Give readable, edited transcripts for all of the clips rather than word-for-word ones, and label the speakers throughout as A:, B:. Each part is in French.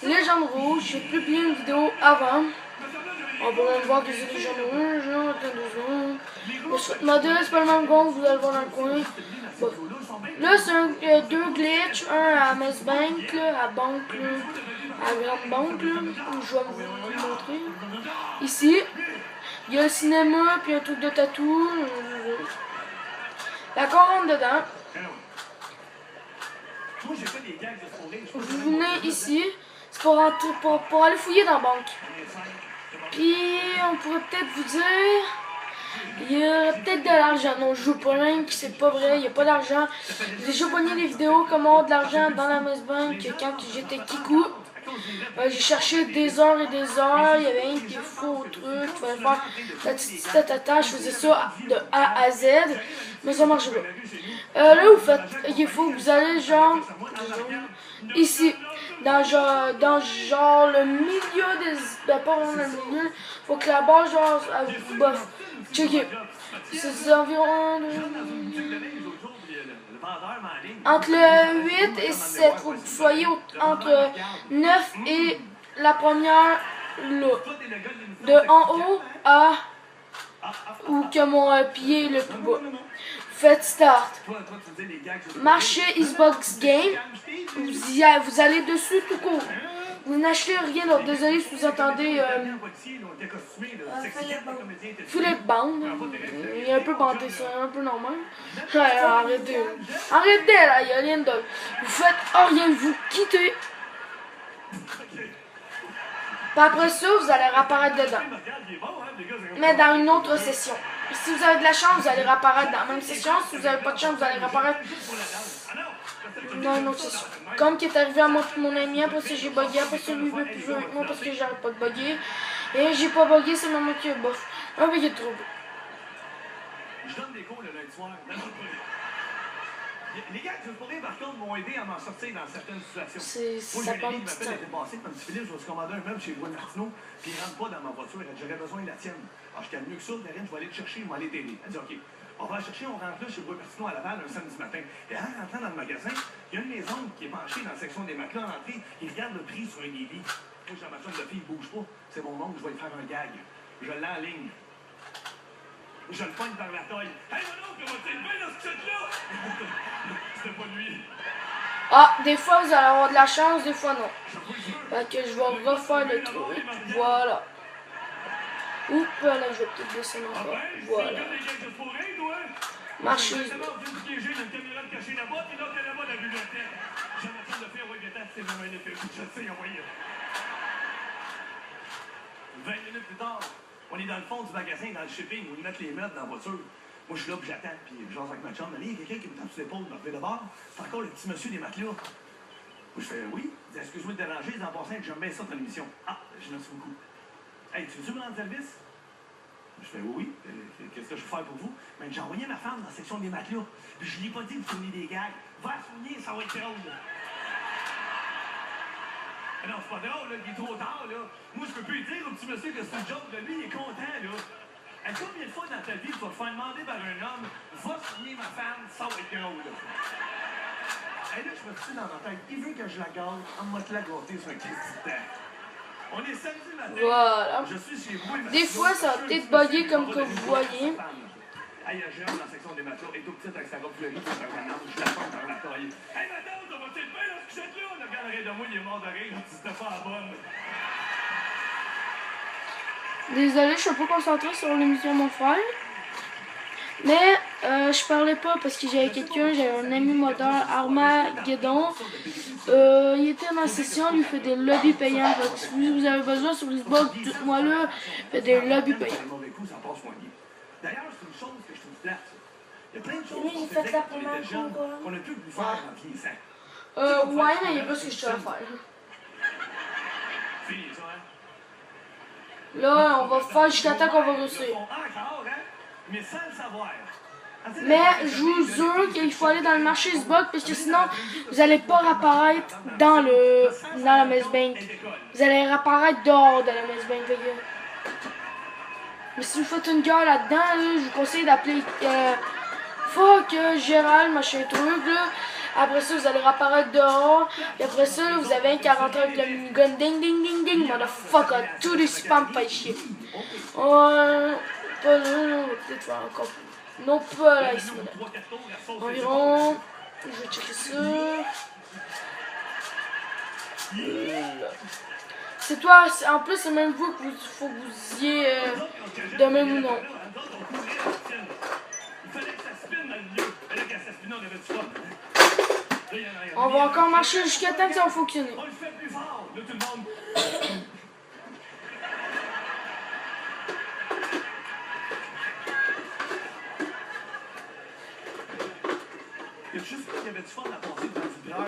A: Légende rouge, j'ai publié une vidéo avant. On peut même voir que c'est Légende rouge, là, attends 2 secondes. Le modèle, c'est pas le même gong, vous allez le voir dans le coin. Bon. Là, c'est deux glitches, un à Mass Bank, là, à banque, là, à grande banque, là, où je vais vous montrer. Ici, il y a le cinéma, puis un truc de tatou. La couronne dedans. Vous venez ici, c'est pour aller fouiller dans la banque. Puis, on pourrait peut-être vous dire, il y a peut-être de l'argent. Non, je joue pas rien, c'est pas vrai, il n'y a pas d'argent. J'ai déjà pogné des vidéos comment avoir de l'argent dans la Mass Bank quand j'étais Kikou. J'ai cherché des heures et des heures, il y avait un des faux trucs, il fallait faire la petite tata, je faisais ça de A à Z, mais ça marchait pas. Là, vous faites, il faut que vous allez genre, ici, dans genre le milieu des, ben pas vraiment le milieu, faut que la barre genre, vous bof, checkez, c'est environ entre le 8 et 7, faut que vous soyez entre 9 et la première là. De en haut à où que mon pied est le plus bas. Faites start. Marchez Xbox Game. Vous allez dessus tout court. Vous n'achetez rien d'autre. Désolé si vous entendez Philippe Band. Il est un peu bandé, c'est un peu normal. Ouais, arrêtez. Arrêtez là, il n'y a rien d'autre. Vous faites rien, vous quittez. Puis après ça, vous allez réapparaître dedans. Mais dans une autre session. Si vous avez de la chance, vous allez réapparaître dans la même session. Si vous n'avez pas de chance, vous allez réapparaître dans une autre session. Comme qui est arrivé à moi et mon ami, après ça j'ai bugué, après ça lui veut plus jouer avec moi parce que j'arrête pas de bugger. Et j'ai pas bugué, c'est maman qui a bof. Un peu il est trop beau.
B: Je donne des cours le lundi soir. Les gars qui pour par contre m'ont aidé à m'en sortir dans certaines situations.
A: Moi,
B: j'ai m'appelle l'était passé comme Philippe, je vais se commander un meuble chez Gwen Martineau, puis il rentre pas dans ma voiture, elle dit j'aurais besoin de la tienne. Alors je calme mieux que ça, Karine, je vais aller te chercher, je vais aller t'aider. Elle dit ok. On va chercher, on rentre là chez Gwen Martineau à Laval un samedi matin. Et en rentrant dans le magasin, il y a une de mes oncles qui est penchée dans la section des matelas à l'entrée, il regarde le prix sur un Lily. Moi j'ai ma chambre de fille, il bouge pas. C'est mon oncle, je vais lui faire un gag. Je l'enligne. Je le pogne par la taille. Hey, mon oncle, comment t'es levé dans ce set-là? C'était pas lui.
A: Ah, des fois vous allez avoir de la chance, des fois non. Fait que je vais refaire le truc. Voilà. Oups, là, je vais peut-être descendre encore. Voilà. Marchez.
B: On est dans le fond du magasin, dans le shipping, où ils mettent les meubles dans la voiture. Moi, je suis là, puis j'attends, puis je avec ma chambre. Il y a quelqu'un qui me tape sur l'épaule, me fait d'abord. C'est encore le petit monsieur des matelas. Moi, je fais oui. Excuse-moi de déranger, en passant, j'aime bien ça dans l'émission. Ah, je merci beaucoup. Hey, tu veux-tu me rendre service? Je fais oui. Qu'est-ce que je peux faire pour vous? Mais j'ai envoyé ma femme dans la section des matelas. Puis je lui ai pas dit de tourner des gags. Va soigner, ça va être drôle. Non, c'est pas drôle, là, il est trop tard, là. Moi, je peux plus lui dire au petit monsieur que c'est un job, là. Lui, il est content, là. Et combien de fois dans ta vie, tu vas te faire demander par un homme, va signer ma femme, ça va être drôle, là. Et là, je me suis dans ma tête, il veut que je la garde, on va te la gâter sur un petit temps. On est samedi matin.
A: Voilà.
B: Je suis chez vous.
A: Des fois, ça va peut-être bugger comme que vous voyez.
B: Hey, je rentre dans la section des matelas, et tout petit avec sa robe fleurie, pour faire un je la pointe par la taille. Hey, madame, ça va-tu être bien dans ce couchette-là? Le gars arrête de moi, il est mort de rire, c'était pas la bonne.
A: Désolé, je suis pas concentrée sur l'émission de mon frère. Mais je parlais pas parce que j'avais quelqu'un, j'avais un ami modeur, Armageddon. Il était dans la session, lui fait des lobbies payants. Si vous avez besoin sur Xbox, dites-moi là, fait des lobbies payants.
B: D'ailleurs, c'est une chose que je trouve plate. Il y a plein de choses
A: Lui, il fait la première
B: qu'on a pu lui faire en vieillissant.
A: Ouais, mais il n'y a pas ce que je suis à faire.
B: Fini, ça, hein?
A: Là, on va faire jusqu'à temps qu'on va réussir.
B: Mais sans le savoir.
A: Mais je vous jure qu'il faut aller dans le marché Xbox parce que sinon vous n'allez pas réapparaître dans la Mass Bank. Vous allez réapparaître dehors de la Mass Bank. Mais si vous faites une gueule là-dedans, là, je vous conseille d'appeler Gérald, machin truc, là, Après ça, vous allez réapparaître dehors. Et après ça, là, vous avez un qui rentre avec le minigun. Ding, ding, ding, ding, motherfucker. Tous les spams pas chier. Pas là, on va peut-être faire encore. Non, pas là, ici, environ. Je vais checker ça. C'est toi, en plus, c'est même vous qu'il faut que vous y de même ou non. On va encore marcher jusqu'à temps que ça va fonctionner.
B: Il y a juste qu'il y avait du fun à passer dans du bière.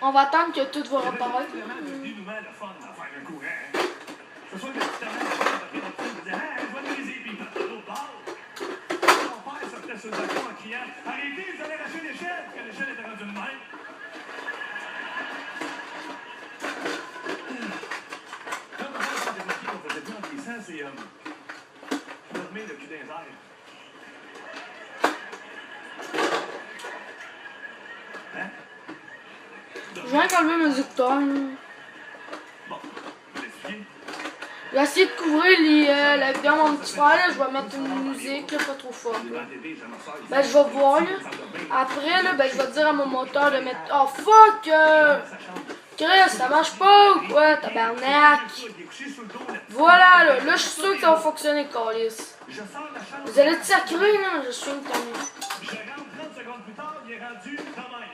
A: On va attendre que tout va reparaître.
B: Arrêtez, vous allez lâcher l'échelle, parce que l'échelle était rendue de même. Là, on faisait plus en glissant, c'est dormir le cul dans les airs. Hein?
A: Je viens d'enlever mes écouteurs.
B: Bon, vous l'expliquez?
A: Je vais essayer de couvrir la vidéo à mon petit frère. Là. Je vais mettre une musique là, pas trop forte. Là. Ben, je vais voir. Là. Après, là, ben, je vais dire à mon moteur de mettre. Oh fuck! Chris, ça marche pas ou quoi, tabarnak? Voilà, là, je suis sûr que ça va fonctionner, Carlis. Vous allez te sacrer, là, je suis une tamie.
B: Je rentre 30 secondes plus tard, il est rendu quand même.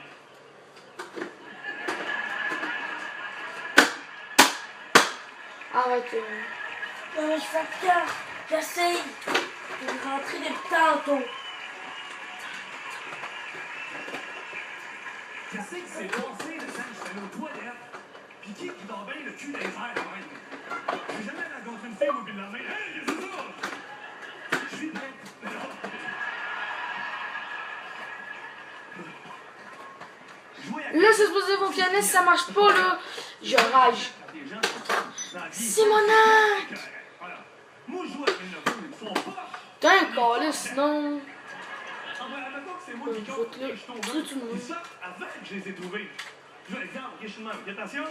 A: Arrête.
C: Je fais peur. J'essaye de rentrer depuis tantôt.
B: Qu'est-ce que c'est passé, le sang? Je suis aux toilettes. Pis qui dort bien le cul dans les airs, quand même? J'ai jamais rencontré une fille au bout de la main. Hey, qu'est-ce que c'est ça? Je suis prêt.
A: Là, c'est supposé fonctionner. Si ça marche pas, là, je rage. Simonac!
B: Moi, je joue avec mes neveux, ils sont poches.
A: T'es un Carlis, sinon.
B: C'est moi qui compte, je tombe. Ils sortent avant que je les ai trouvés. Je veux l'exemple, ok, je suis de même. Attention,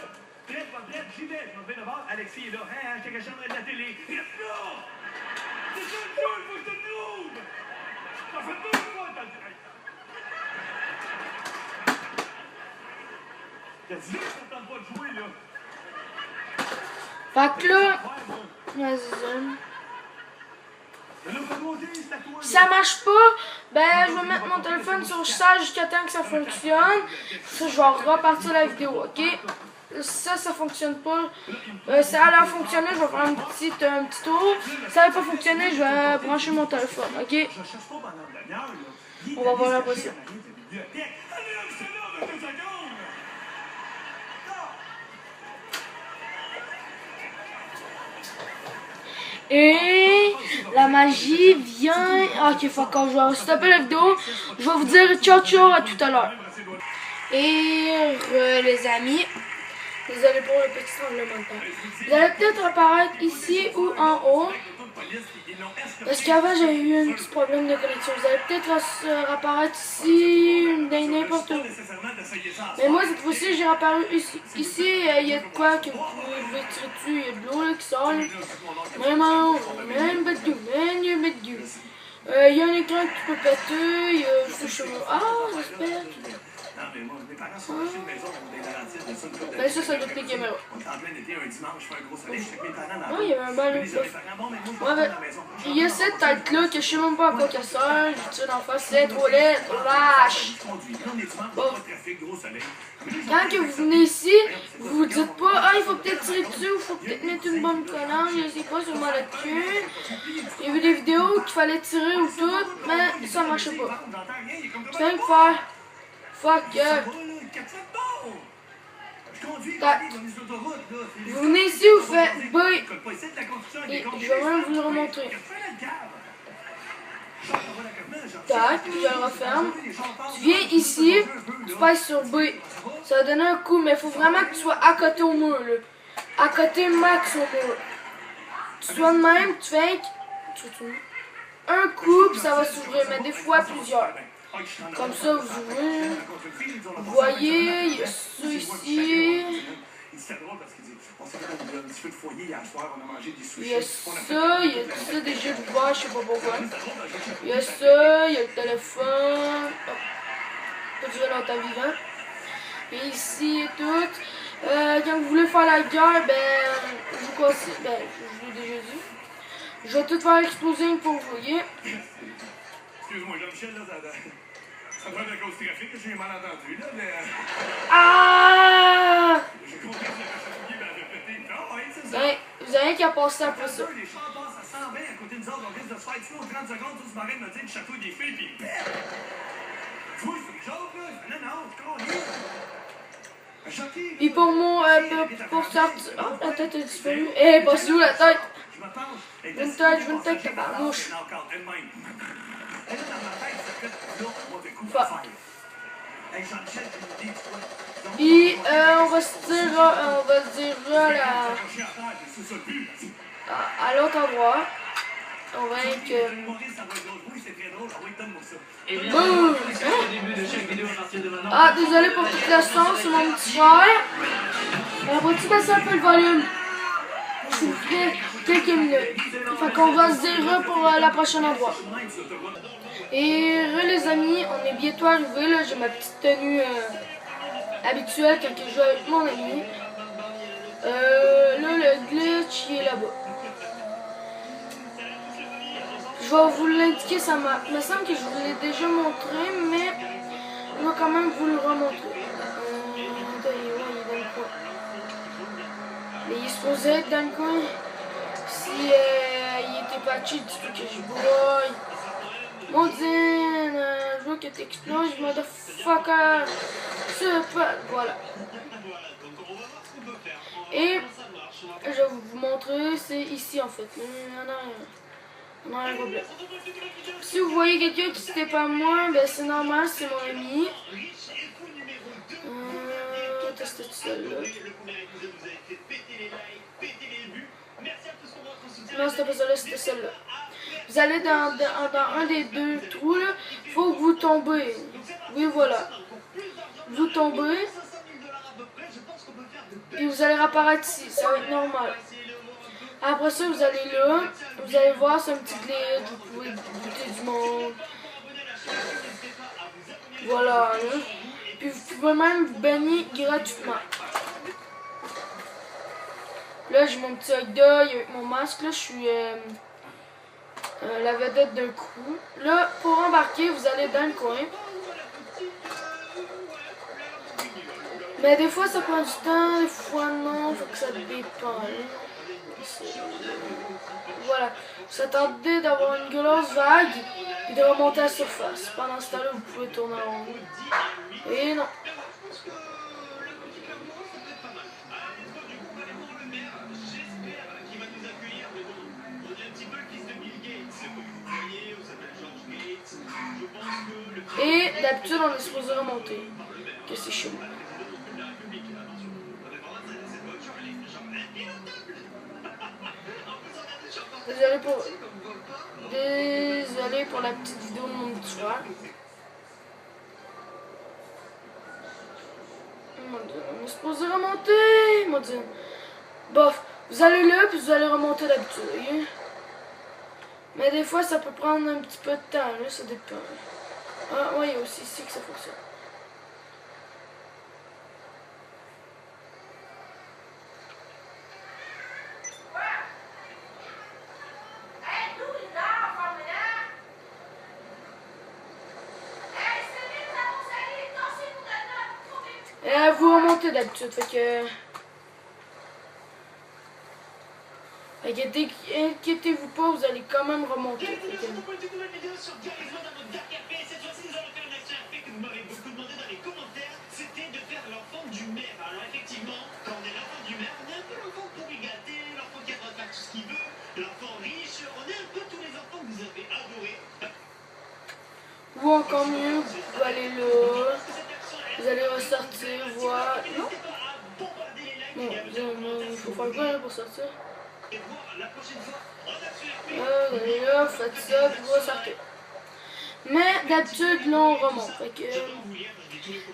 B: prête, pas prête, j'y vais. Je me fais d'abord, Alexis est là. Hein, j'étais caché en train de la télé. Reste là! C'est ça le jeu, il faut que je te trouve! Ça fait 2 fois que t'as dit. T'as dit que ça tente pas de jouer, là.
A: Fait que là, vas-y. Si ça marche pas, ben je vais mettre mon téléphone sur charge jusqu'à temps que ça fonctionne. Ça, je vais repartir la vidéo, ok? Ça fonctionne pas. Ça a fonctionné, je vais faire un petit tour. Ça n'a pas fonctionné, je vais brancher mon téléphone, ok? On va voir la possible. Et la magie vient. Ok, fuck off, je vais stopper la vidéo. Je vais vous dire ciao ciao à tout à l'heure. Et les amis, désolé pour le petit tremblement de terre. Vous allez peut-être apparaître ici ou en haut. Parce qu'avant j'ai eu un petit problème de connexion. Vous allez peut-être apparaître ici, dans n'importe où. Mais moi cette fois-ci j'ai apparu ici. Ici il y a de quoi que vous pouvez tirer dessus. Il y a de l'eau qui sort. Même bête de il y a un écran que tu peux péter. Il y a le chemin. Ah, j'espère. Ben ça doit être les caméras. Oh, il y avait un ballon. Ouais, ben, il y a cette tête-là que je sais même pas à quoi qu'elle sert. Je tire d'en face, c'est trop laid, trop vache. Bon. Quand que vous venez ici, vous vous dites pas, ah, il faut peut-être tirer dessus, ou il faut peut-être mettre une bonne collante, je sais pas, sur moi là-dessus. Il y a eu des vidéos qu'il fallait tirer ou tout, mais ça marchait pas. Tu viens de faire. Fuck Vous venez ici, vous faites B. Et je vais même vous le remontrer. Tac, je le referme. Tu viens ici, tu passes sur B. Ça va donner un coup, mais il faut vraiment que tu sois à côté au mur. Là. À côté max au mur. Tu sois de même, tu fais. un coup, puis ça va s'ouvrir, mais des fois plusieurs. Comme ça, vous ouvrez. Vous voyez, il y a ça ici. Il y a ça, il y a ça des jeux de voix, je sais pas pourquoi. Il y a ça, il y a le téléphone. Pas du longtemps vivant. Et ici et tout. Quand vous voulez faire la guerre, ben, je vous conseille, ben, je vous l'ai déjà dit. Je vais tout faire exploser pour vous, voyez.
B: Excuse-moi, Jean-Michel, là, ça doit être à cause du trafic que j'ai mal entendu, là, mais...
A: Ah!
B: J'ai compris que le châteauguet m'avait pété. Non, oui, c'est ça.
A: Ben, vous avez qu'à passer après ça.
B: Les chars passent à 120 à côté de nous autres, on risque de se faire tuer aux 30 secondes, tout ce marin me dit que le château des filles, puis il pète. Tu vois, c'est une joke, là. Non, je comprends.
A: Puis pour moi, pour sortir... Oh, la tête est disparue. Eh, passe où la tête? Une tête, tabarnouche. Puis, on va se dire à l'autre endroit. On va être que... Boum! Ah, désolé pour toute la son, c'est mon petit frère. Vas-tu baisser un peu le volume? S'il vous plaît, quelques minutes. Fait qu'on va se dire pour la prochaine endroit. Et les amis, on est bientôt arrivés. Là, j'ai ma petite tenue habituelle quand je joue avec mon ami. Là, le glitch, il est là-bas. Je vais vous l'indiquer, ça me semble que je vous l'ai déjà montré, mais on va quand même vous le remontrer. Il est dans le coin. Mais il est supposé être dans le coin. Si il était patché, dis-toi que je broille. Mondine, je veux que t'exploses, motherfucker. Super, voilà. Et je vais vous montrer, c'est ici en fait. Non, un problème. Si vous voyez quelqu'un qui c'était pas moi, ben c'est normal, c'est mon ami. C'était celle-là. Non, c'était pas celle-là, c'était celle-là. Vous allez dans un des deux trous, là. Faut que vous tombez. Oui, voilà. Vous tombez. Et vous allez réapparaître ici. Ça va être normal. Après ça, vous allez là. Vous allez voir, c'est un petit glitch. Vous pouvez buter du monde. Voilà. Là. Puis vous pouvez même vous baigner gratuitement. Là, j'ai mon petit hot dog avec mon masque. Là, je suis la vedette d'un coup. Là, pour embarquer, vous allez dans le coin. Mais des fois, ça prend du temps. Des fois, non. Faut que ça dépend. Voilà. Vous attendez d'avoir une grosse vague et de remonter à la surface. Pendant ce temps-là, vous pouvez tourner en rond. Et non. Et d'habitude, on est supposé remonter. Que c'est chaud. Désolé pour la petite vidéo de mon petit frère. On est supposé remonter, mon Dieu. Bof, vous allez là, puis vous allez remonter d'habitude. Mais des fois, ça peut prendre un petit peu de temps, là, ça dépend. Ah, ouais, il y a aussi ici que ça fonctionne. Et vous remontez d'habitude, fait que... Inquiétez-vous pas, vous allez quand même remonter. Ou encore mieux, vous allez là, vous allez ressortir, voir... Non, il faut faire quoi là pour sortir? Là, faites ça, puis vous sortez. Mais d'habitude, là, on remonte. Fait que,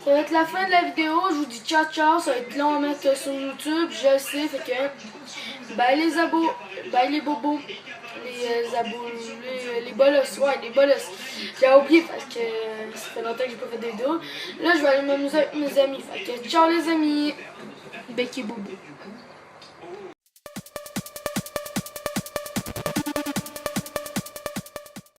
A: ça va être la fin de la vidéo. Je vous dis ciao ciao. Ça va être long à mettre sur YouTube. Je le sais. Fait que, bye les abos. Bye les bobos. Les abos. Les bolosses. Ouais, les bolosses. J'ai oublié parce que ça fait longtemps que j'ai pas fait de vidéo. Là, je vais aller m'amuser avec mes amis. Fait que ciao les amis. Becky Boubou.